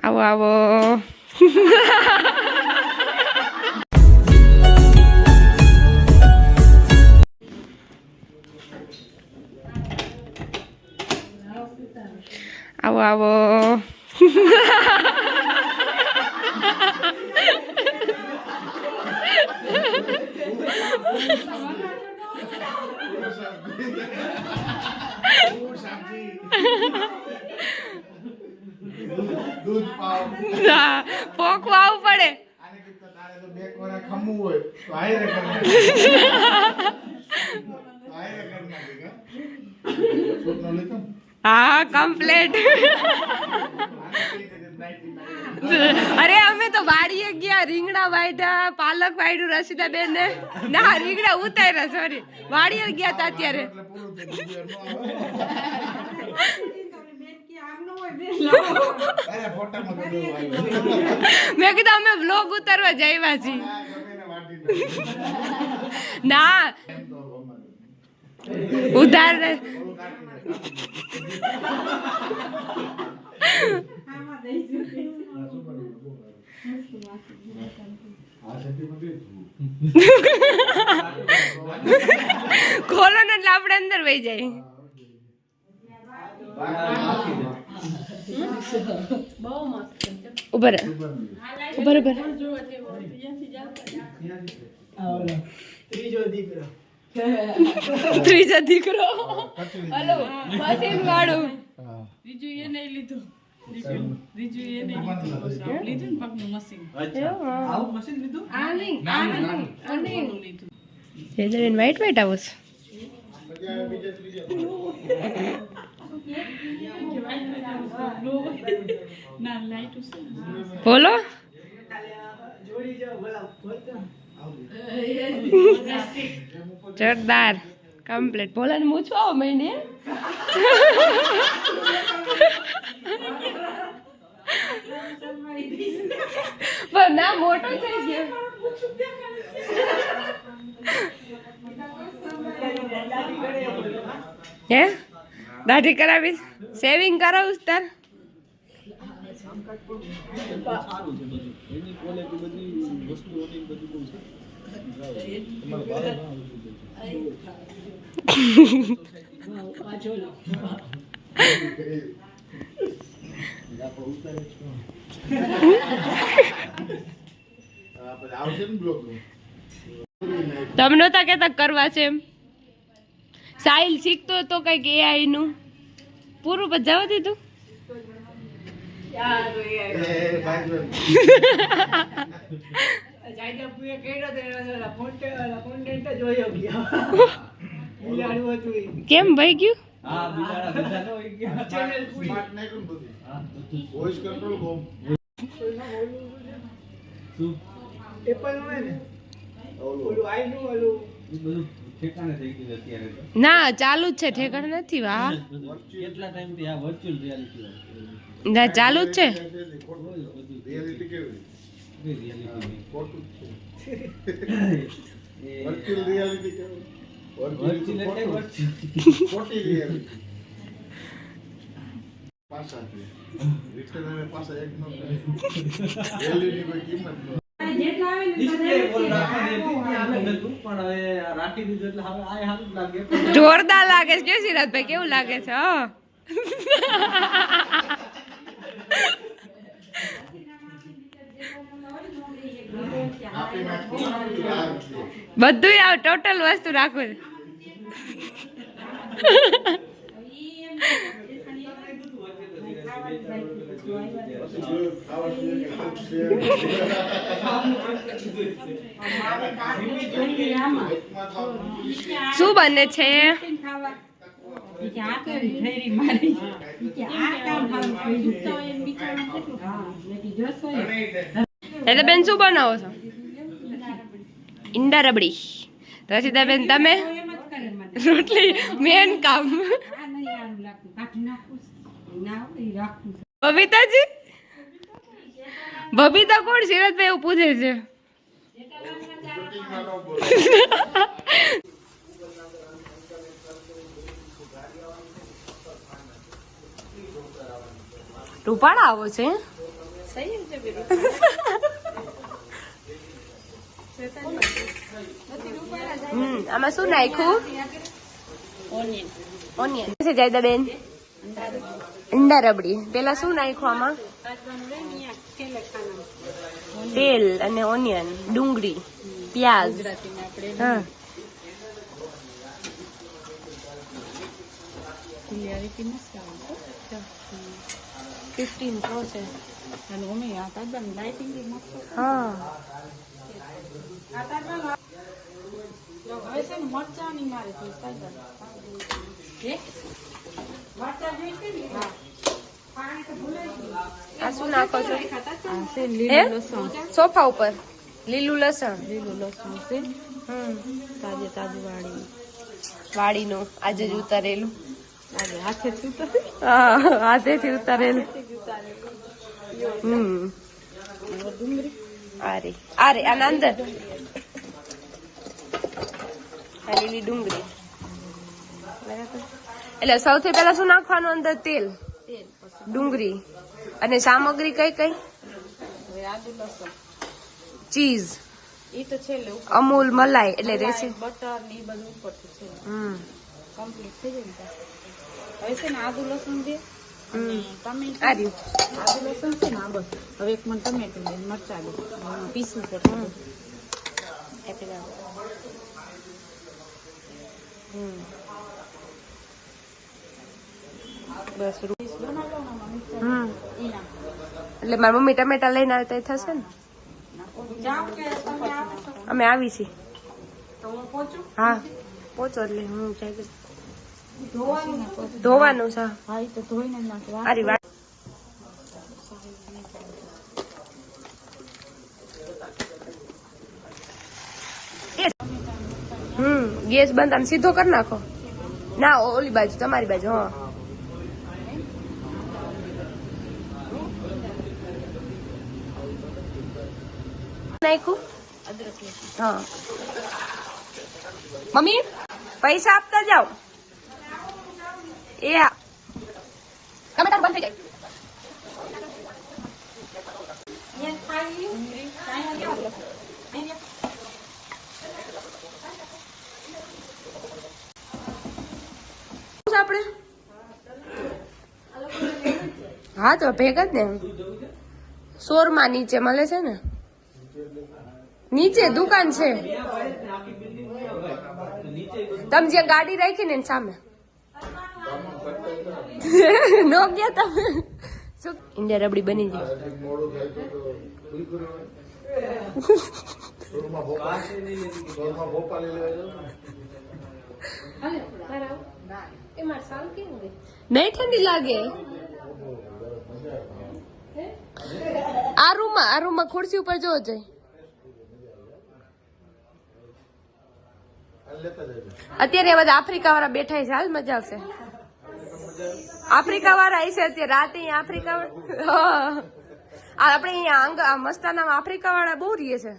આવો આવો આવો આવો दूध पाव પોકવા આવવું પડે आने कितना तारे तो बेक वाला खम्मू होय तो आए रे करना देगा स्वप्न लेतो હા કમ્પ્લીટ અરે અમે તો વાડીએ ગયા રીંગણા વાઢ્યા પાલક વાઢ્યું રસીદાબેન ને ના રીંગણા ઉતાર્યા સોરી વાડીએ ગયા તા અત્યારે अरे फोटा मत दो મેં કીધું અમે વ્લોગ ઉતારવા જઈવા છીએ ના ઉધાર રે ખોલો ને એટલે આપણે અંદર વહી જાય ઉભર ઉભર ઉભર ત્રીજો દીકરો હલો મશીન વાળું રીજુ એ નહીં લીધું રીજુ એ નહીં લીધું ને પગનું મશીન આવું મશીન લીધું આ નહીં જેજરીન વાઈટ વાઈટ આવસ ના લાઈટ છે બોલો જોરદાર કમ્પ્લીટ બોલાને મૂછવા મહિને પણ ના મોટો થઈ ગયો હે દાઢી કરાવી સેવિંગ કરાવું તાર તમે નતા કેતા કરવા છે એમ સાહિલ શીખતો તો કઈક એઆઈ નું પૂરું પછી જવા દીધું કેમ ભાઈ ગયું ના ચાલુ જ છે ઠેકાણે નથી વાહ કેટલા ટાઈમ થી આ વર્ચ્યુઅલ રિયાલિટી ના ચાલુ જ છે રિયાલિટી કેવી વર્ચ્યુઅલ રિયાલિટી કેવી ખોટી રિયાલિટી પાછા રિટર્ન અને પાછા એક નો રિયાલિટી કોઈ કિંમત ન જોરદાર લાગે છે કે સિરાજભાઈ કેવું લાગે છે હા બધું આવ ટોટલ વસ્તુ રાખવું શું બને છે એટલે બેન શું બનાવો છો ઈંડા રબડી રસીદા બેન તમે રોટલી મેન કામ બબીતાજી બબીતા કોણ સિરાજભાઈ એવું પૂછે છે રૂપાળા આવો છે સંયમ છે બેન આમાં શું નાખ્યું ઓનિયન ઓનિયન છે જાયદાબેન ઈંડા રબડી પેલા શું નાખ્યું આમાં તેલ અને ઓનિયન ડુંગળી પ્યાજ હા રિયાલિટી મસ્ત આવે 15 પ્રો છે અને ઓમે આ તાજન લાઇટિંગ મસ્ત હા હવે છે ને મરચા ની મારે તો તાજન હે મરચા જોઈશે ને હા આ શું નાખો છો આ છે હે? લીલું લસણ સોફા ઉપર લીલું લસણ લીલું લસણ છે તાજે તાજું વાડીનું આજે જ ઉતારેલું આજે હાથે સુતો હા હાથેથી ઉતારેલું ડુંગળી અરે આના અંદર આ લીલી ડુંગળી બરાબર એટલે સૌથી પહેલા શું નાખવાનું અંદર તેલ તેલ પછી ડુંગળી અને સામગ્રી કઈ કઈ હવે આદુ લસણ ચીઝ એ તો છેલ્લે ઉપર અમૂલ મલાઈ એટલે રેસી બટર ને એ બધું ઉપરથી છે કમ્પ્લીટ થઈ જાય ને હવે છે ને આદુ લસણ દે અને ટમેટું આ રહ્યું આદુ લસણ છે ને આ બસ હવે એક મને ટમેટું દે મરચાં દે પીસવું પડશે એ પેલા બસ એટલે મારી મમ્મી ટમેટા લઈને આવે તો એ થશે ને અમે આવી છીએ હા પહોંચો એટલે હું જાય ધોવાનું છે હા એ તો ધોઈને જ નાખવા અરે વાત ગેસ બંધ આમ સીધો કરી નાખો ના ઓલી બાજુ તમારી બાજુ હા નાખ્યું અદરક હા મમ્મી પૈસા આપતા જાઓ એ હા ટમેટા બંધ થઈ જાય આપણે હા તો ભેગા જ ને સોરમાં નીચે મળે છે ને નીચે દુકાન છે તમે જે ગાડી રાખી ને એની સામે નો ગયા તમે શું ઇન્ડિયા રબડી બની જાય મોડું થાય તો બિલકુલ શોરૂમમાં ભોપાલ લેવા જાવ નહીં ઠંડી લાગે આ રૂમમાં ખુરશી ઉપર જોવો જાય અત્યારે બધા આફ્રિકા વાળા બેઠા છે હાલ મજા આવશે આફ્રિકા વાળા આવી છે અત્યારે રાતે અહીંયા આફ્રિકા આપણે અહીંયા મસ્તાનામાં આફ્રિકા વાળા બહુ રહીએ છે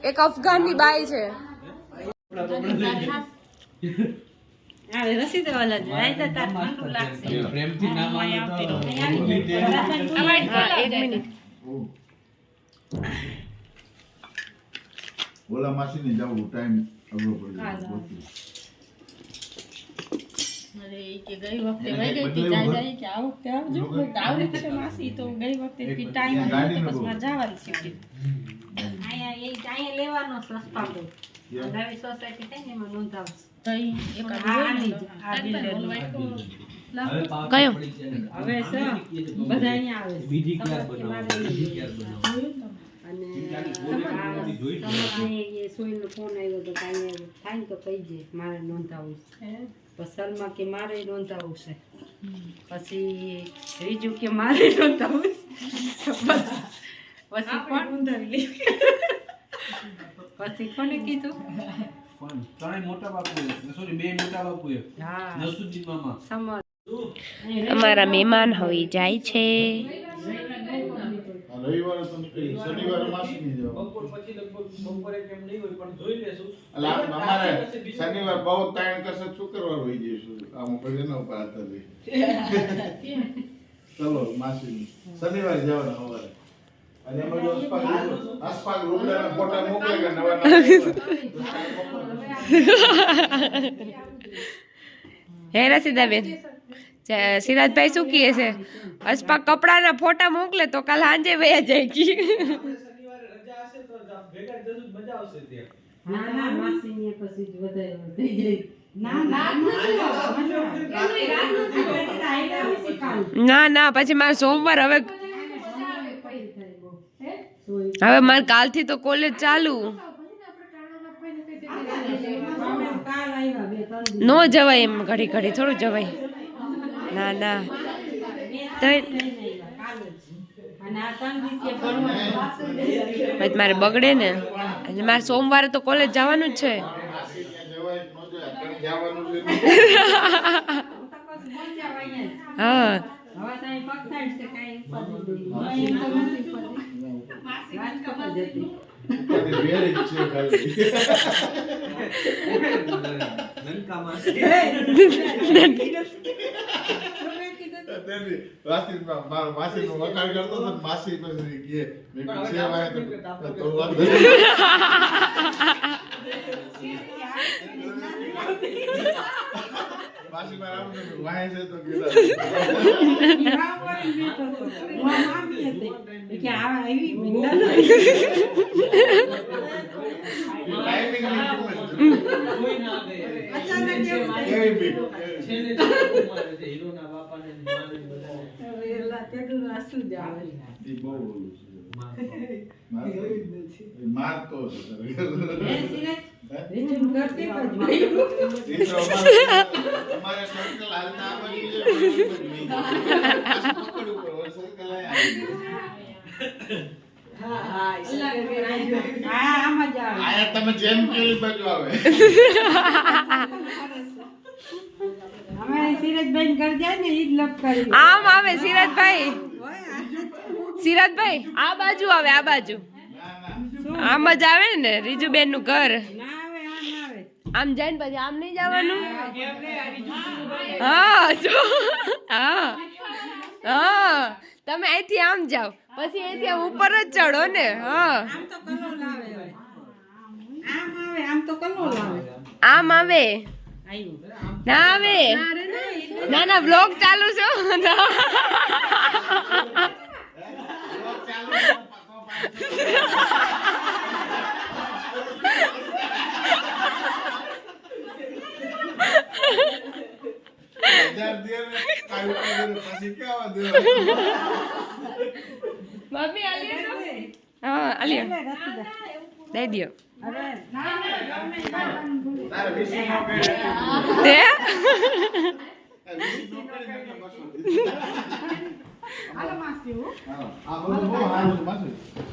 એક અફઘાન ની બાઈ છે રસીદ વાલા જાય તાર ઠંડુ લાગશે પ્રેમથી નામ આવે તો એક મિનિટ બોલા માસી ને જાવ ટાઈમ અઘરો પડી અરે કે ગઈ વખતે વહી ગઈ કે જાય કે આ વખતે આવજો આવડી છે માસી તો ગઈ વખતે ટાઈમ હતો તો બસ માં જવાની છે અહીંયા લેવાનો સસ્તા દો નવી સોસાયટી થાય ને એમાં નોંધાવશે તો એક આ બિલ્ડર કયો હવે છે બધા અહીંયા આવે બીજી ક્લાસ બનાવો બીજી ક્લાસ બનાવો અને તમને એ સોઈનો ફોન આવ્યો તો કાંઈ થાય ને તો કહી દે મારે નોંધાવું છે પછી સલમા કે મારે નોંધાવું છે પછી રીજુ કે મારે નોંધાવું છે પછી કોણ નોંધાવી લે પછી કોને કીધું પણ ત્રણે મોટા બાપુ સોરી બે મોટા બાપુ હા નસુદ્દીન મામા સમજ અમારા મહેમાન હોઈ જાય છે રવિવારે તો નીકળી શનિવારે માસી ની જાવ બપોર પછી લગભગ બપોરે કેમ નહીં હોય પણ જોઈ લેશું એટલે અમારે શનિવાર બહુ તાણ કરશે શુક્રવાર હોઈ જઈશું આમ પડી ન પાતા ચલો માસી શનિવારે જવાના સવારે અને એમાં જો આસપાસ રૂબડાના ફોટા મોકલે કે નવા હે રસીદાબેન સિરાજભાઈ શું કહે છે અસ્પા કપડાના ફોટા મોકલે તો કાલ સાંજે વયા જાય કી શનિવારે રજા હશે તો ભેગા જશું મજા આવશે ત્યાં ના ના માસીને પછી જ વધારે થઈ જાય ના ના પછી મારે સોમવાર હવે મારે કાલથી તો કોલેજ ચાલુ નો જવાય એમ ઘડી ઘડી થોડું જવાય ના ના પછી મારે બગડે ને એટલે મારે સોમવારે તો કોલેજ જવાનું જ છે હા માસી નો વખાણ કરતો તો માસી પછી કે મેં સેવાય તો વાંધો માસી મારા વાહે છે તો કોઈ ના ગયે છેલ્લે મારે છે હીરોના બાપાને માને બધાને મારતો અમારે સર્કલ હાલતા આયા તમે જેમ કેવી બાજુ આવે આમ આવે સિરાજભાઈ આ બાજુ આવે આ બાજુ આમ જ આવે ને રીજુબેન નું ઘર આમ જાય ને પછી આમ નહીં જવાનું હા જો હા હા તમે અહીંથી આમ જાઓ પછી અહીંથી આમ ઉપર જ ચડો ને હા આમ આવે ના આવે ના ના વ્લોગ ચાલુ છે મમ્મી આલી હા આલી દઈ દો આ બધું બહુ સારું છે માસી